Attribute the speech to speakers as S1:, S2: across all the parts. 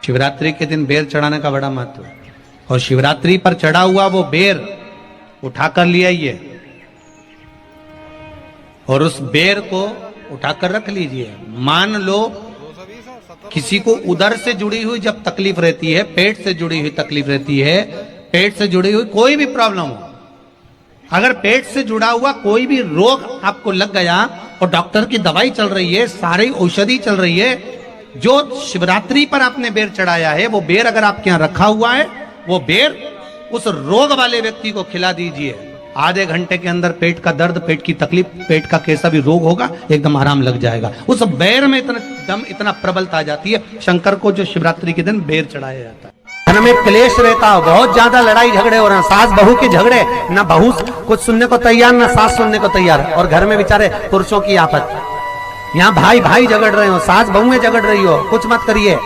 S1: शिवरात्रि के दिन बेर चढ़ाने का बड़ा महत्व है। और शिवरात्रि पर चढ़ा हुआ वो बेर उठाकर ले आइए और उस बेर को उठाकर रख लीजिए। मान लो किसी को उदर से जुड़ी हुई जब तकलीफ रहती है, पेट से जुड़ी हुई तकलीफ रहती है, पेट से जुड़ी हुई कोई भी प्रॉब्लम हो, अगर पेट से जुड़ा हुआ कोई भी रोग आपको लग गया और डॉक्टर की दवाई चल रही है, सारी औषधि चल रही है, जो शिवरात्रि पर आपने बेर चढ़ाया है वो बेर अगर आपके यहां रखा हुआ है, वो बेर उस रोग वाले व्यक्ति को खिला दीजिए। आधे घंटे के अंदर पेट का दर्द, पेट की तकलीफ, पेट का कैसा भी रोग होगा एकदम आराम लग जाएगा। उस बेर में इतना प्रबलता आ जाती है। शंकर को जो शिवरात्रि के दिन बेर चढ़ाया जाता है।
S2: घर में क्लेश रहता हो, बहुत ज्यादा लड़ाई झगड़े हो रहे हैं, सास बहू के झगड़े, ना बहू कुछ सुनने को तैयार ना सास सुनने को तैयार, और घर में बेचारे पुरुषों की आफत। यहाँ भाई भाई झगड़ रहे हो, सास बहुएं झगड़ रही हो, कुछ मत करिए।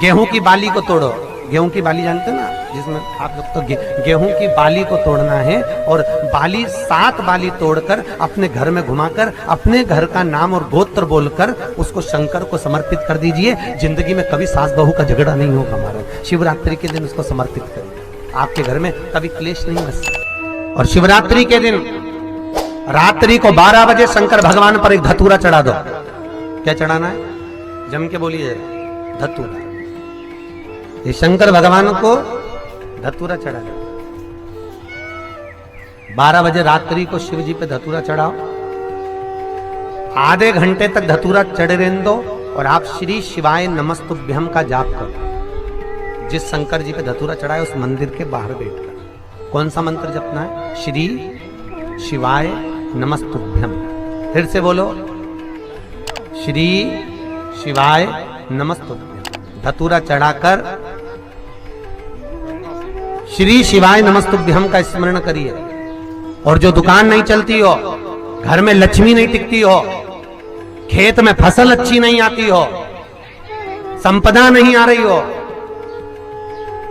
S2: गेहूं की बाली को तोड़ो। गेहूं की बाली जानते ना, जिसमें आप लोग तो गेहूं की बाली को तोड़ना है, और बाली 7 बाली तोड़कर अपने घर में घुमाकर अपने घर का नाम और गोत्र बोलकर उसको शंकर को समर्पित कर दीजिए। जिंदगी में कभी सास बहू का झगड़ा नहीं होगा हमारा। शिवरात्रि के दिन उसको समर्पित करिए, आपके घर में कभी क्लेश नहीं बस। और शिवरात्रि के दिन रात्रि को 12 बजे शंकर भगवान पर एक धतूरा चढ़ा दो। क्या चढ़ाना है? जम के बोलिए, धतूरा। ये शंकर भगवान को धतूरा चढ़ा दो। 12 बजे रात्रि को शिव जी पे धतूरा चढ़ाओ। आधे घंटे तक धतूरा चढ़े रहने दो और आप श्री शिवाय नमस्तुभ्यम का जाप करो। जिस शंकर जी पे धतूरा चढ़ाए उस मंदिर के बाहर बैठकर कौन सा मंत्र जपना है? श्री शिवाय नमस्तुभ्यम। फिर से बोलो, श्री शिवाय नमस्तुभ्यम। धतूरा चढ़ाकर श्री शिवाय नमस्तुभ्यम का स्मरण करिए। और जो दुकान नहीं चलती हो, घर में लक्ष्मी नहीं टिकती हो, खेत में फसल अच्छी नहीं आती हो, संपदा नहीं आ रही हो,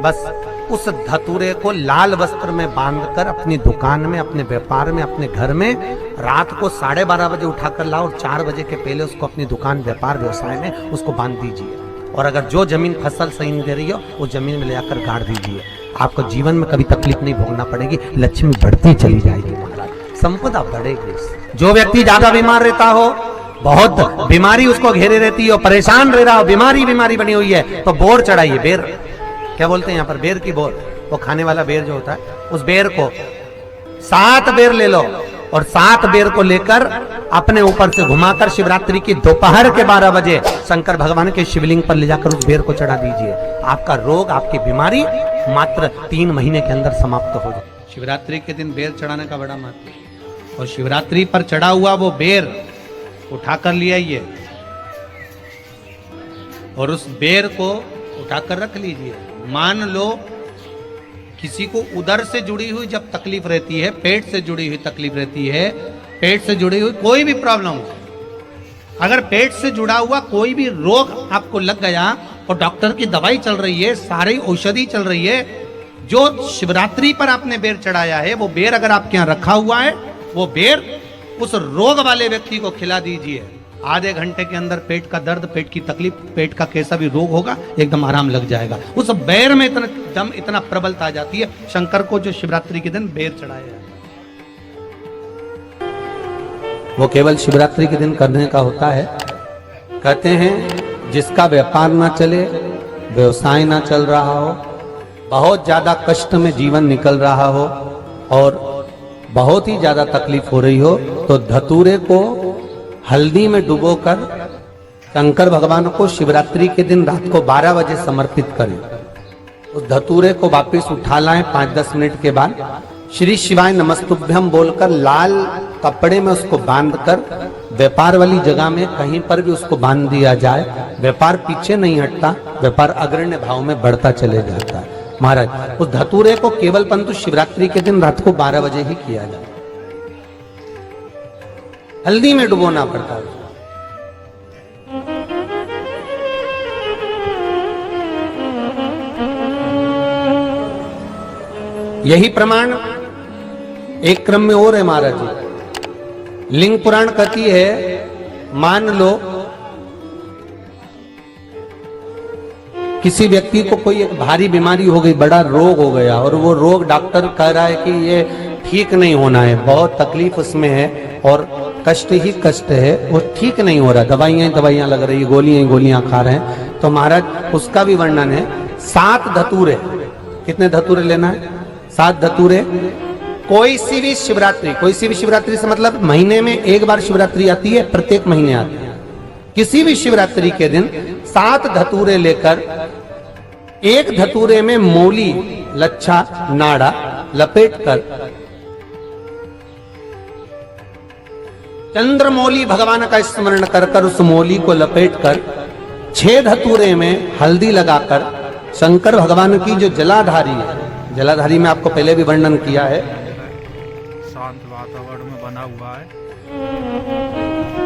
S2: बस उस धतूरे को लाल वस्त्र में बांधकर अपनी दुकान में, अपने व्यापार में, अपने घर में रात को 12:30 बजे उठाकर लाओ और 4 बजे के पहले उसको अपनी दुकान, व्यापार, व्यवसाय में उसको बांध दीजिए। और अगर जो जमीन फसल सही नहीं दे रही हो, वो जमीन में ले जाकर गाड़ दीजिए। आपको जीवन में कभी तकलीफ नहीं भोगना पड़ेगी, लक्ष्मी बढ़ती चली जाएगी महाराज, संपदा बढ़ेगी। जो व्यक्ति ज्यादा बीमार रहता हो, बहुत बीमारी उसको घेरे रहती हो, परेशान रह रहा हो, बीमारी बनी हुई है, तो बोर चढ़ाइए। बेर क्या बोलते हैं यहाँ पर? बेर की बोर, वो खाने वाला बेर जो होता है, उस बेर को 7 बेर ले लो और 7 बेर को लेकर अपने ऊपर से घुमाकर शिवरात्रि की दोपहर के 12 बजे शंकर भगवान के शिवलिंग पर ले जाकर उस बेर को चढ़ा दीजिए। आपका रोग, आपकी बीमारी मात्र 3 महीने के अंदर समाप्त हो जाए।
S1: शिवरात्रि के दिन बेर चढ़ाने का बड़ा महत्व है। और शिवरात्रि पर चढ़ा हुआ वो बेर उठाकर ले आइए और उस बेर को उठाकर रख लीजिए। मान लो किसी को उदर से जुड़ी हुई जब तकलीफ रहती है, पेट से जुड़ी हुई तकलीफ रहती है, पेट से जुड़ी हुई कोई भी प्रॉब्लम हो, अगर पेट से जुड़ा हुआ कोई भी रोग आपको लग गया और डॉक्टर की दवाई चल रही है, सारी औषधि चल रही है, जो शिवरात्रि पर आपने बेर चढ़ाया है, वो बेर अगर आपके यहां रखा हुआ है, वो बेर उस रोग वाले व्यक्ति को खिला दीजिए। आधे घंटे के अंदर पेट का दर्द, पेट की तकलीफ, पेट का कैसा भी रोग होगा एकदम आराम लग जाएगा। उस बेर में इतना प्रबलता आ जाती है। शंकर को जो शिवरात्रि के दिन बेर चढ़ाया है,
S2: वो केवल शिवरात्रि के दिन करने का होता है। कहते हैं जिसका व्यापार ना चले, व्यवसाय ना चल रहा हो, बहुत ज्यादा कष्ट में जीवन निकल रहा हो और बहुत ही ज्यादा तकलीफ हो रही हो, तो धतूरे को हल्दी में डुबोकर शंकर भगवान को शिवरात्रि के दिन रात को 12 बजे समर्पित करें। उस धतूरे को वापस उठा लाएं 5-10 मिनट के बाद, श्री शिवाय नमस्तुभ्यम बोलकर लाल कपड़े में उसको बांधकर व्यापार वाली जगह में कहीं पर भी उसको बांध दिया जाए। व्यापार पीछे नहीं हटता, व्यापार अग्रण्य भाव में बढ़ता चले जाता है। महाराज, उस धतूरे को केवल परंतु शिवरात्रि के दिन रात को 12 बजे ही किया जाए, हल्दी में डुबोना पड़ता है। यही प्रमाण एक क्रम में और है महाराज जी। लिंग पुराण कहती है, मान लो किसी व्यक्ति को कोई एक भारी बीमारी हो गई, बड़ा रोग हो गया, और वो रोग डॉक्टर कह रहा है कि ये ठीक नहीं होना है, बहुत तकलीफ उसमें है और कष्ट ही कष्ट है, वो ठीक नहीं हो रहा, दवाइयां लग रही, गोलियां खा रहे हैं, तो महाराज उसका भी वर्णन है। 7 धतूरे, कितने धतूरे लेना है? 7 धतूरे। कोई सी भी शिवरात्रि से मतलब महीने में एक बार शिवरात्रि आती है, प्रत्येक महीने आती है। किसी भी शिवरात्रि के दिन 7 धतूरे लेकर, एक धतूरे में मूली, लच्छा, नाड़ा लपेटकर, चंद्रमौली भगवान का स्मरण कर उस मौली को लपेटकर 6 धतूरे में हल्दी लगाकर शंकर भगवान की जो जलाधारी है, जलाधारी में आपको पहले भी वर्णन किया है,
S3: शांत वातावरण में बना हुआ है।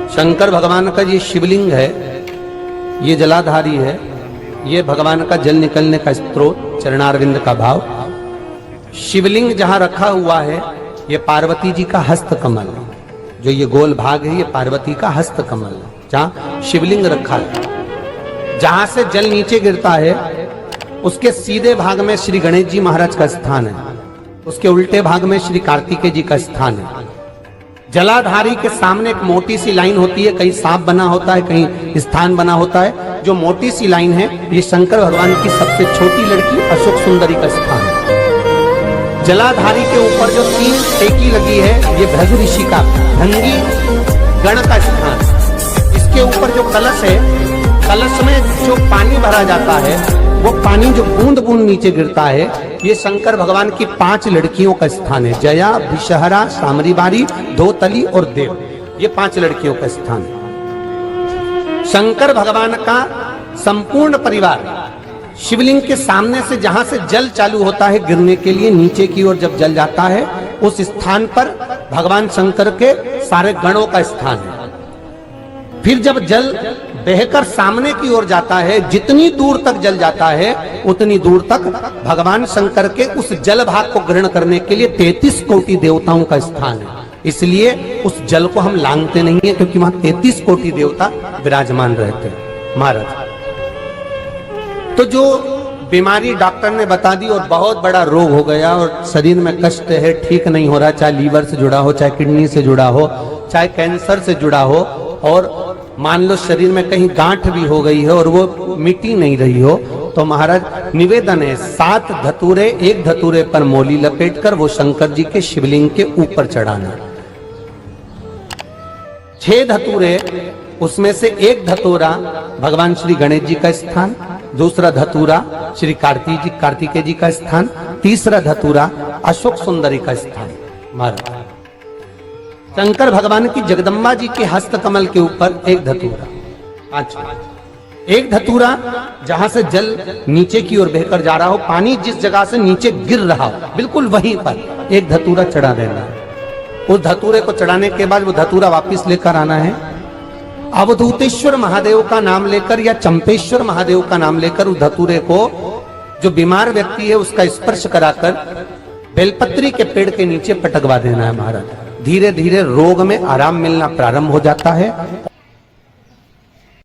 S2: शंकर भगवान का ये शिवलिंग है, ये जलाधारी है, ये भगवान का जल निकलने का स्रोत, चरणारविंद का भाव। शिवलिंग जहां रखा हुआ है, ये पार्वती जी का हस्त कमल, जो ये गोल भाग है, ये पार्वती का हस्त कमल, जहां शिवलिंग रखा है। जहां से जल नीचे गिरता है, उसके सीधे भाग में श्री गणेश जी महाराज का स्थान है, उसके उल्टे भाग में श्री कार्तिकेय जी का स्थान है। जलाधारी के सामने एक मोटी सी लाइन होती है, कहीं सांप बना होता है, कहीं स्थान बना होता है। जो मोटी सी लाइन है, ये शंकर भगवान की सबसे छोटी लड़की अशोक सुंदरी का स्थान है। जलाधारी के ऊपर जो 3 टेकी लगी है, ये भृगु ऋषि का भंगी गण का स्थान। इसके ऊपर जो कलश है, कलश में जो पानी भरा जाता है, वो पानी जो बूंद बूंद नीचे गिरता है, ये शंकर भगवान की 5 लड़कियों का स्थान है। जया, विषहरा, सामरीबारी, धोतली और देव, ये 5 लड़कियों का स्थान है। शंकर भगवान का संपूर्ण परिवार शिवलिंग के सामने से, जहां से जल चालू होता है गिरने के लिए नीचे की ओर, जब जल जाता है, उस स्थान पर भगवान शंकर के सारे गणों का स्थान है। फिर जब जल बहकर सामने की ओर जाता है, जितनी दूर तक जल जाता है, उतनी दूर तक भगवान शंकर के उस जल भाग को ग्रहण करने के लिए 33 कोटि देवताओं का स्थान है। इसलिए उस जल को हम लांघते नहीं है, क्योंकि वहां 33 कोटि देवता विराजमान रहते हैं महाराज। तो जो बीमारी डॉक्टर ने बता दी और बहुत बड़ा रोग हो गया और शरीर में कष्ट है, ठीक नहीं हो रहा, चाहे लीवर से जुड़ा हो, चाहे किडनी से जुड़ा हो, चाहे कैंसर से जुड़ा हो, और मान लो शरीर में कहीं गांठ भी हो गई है और वो मिटी नहीं रही हो, तो महाराज निवेदन है 7 धतूरे, एक धतूरे पर मोली लपेटकर वो शंकर जी के शिवलिंग के ऊपर चढ़ाना। 6 धतूरे, उसमें से एक धतूरा भगवान श्री गणेश जी का स्थान, दूसरा धतूरा श्री कार्तिकेय जी का स्थान, तीसरा धतूरा अशोक सुंदरी का स्थान। महाराज शंकर भगवान की जगदम्बा जी के हस्त कमल के ऊपर एक धतूरा। अच्छा, एक धतूरा जहां से जल नीचे की ओर बहकर जा रहा हो, पानी जिस जगह से नीचे गिर रहा हो, बिल्कुल वहीं पर एक धतूरा चढ़ा देना है। उस धतूरे को चढ़ाने के बाद वो धतूरा वापस लेकर आना है। अवधूतेश्वर महादेव का नाम लेकर या चंपेश्वर महादेव का नाम लेकर उस धतूरे को, जो बीमार व्यक्ति है उसका स्पर्श कराकर बेलपत्री के पेड़ के नीचे पटकवा देना है महाराज। धीरे धीरे रोग में आराम मिलना प्रारंभ हो जाता है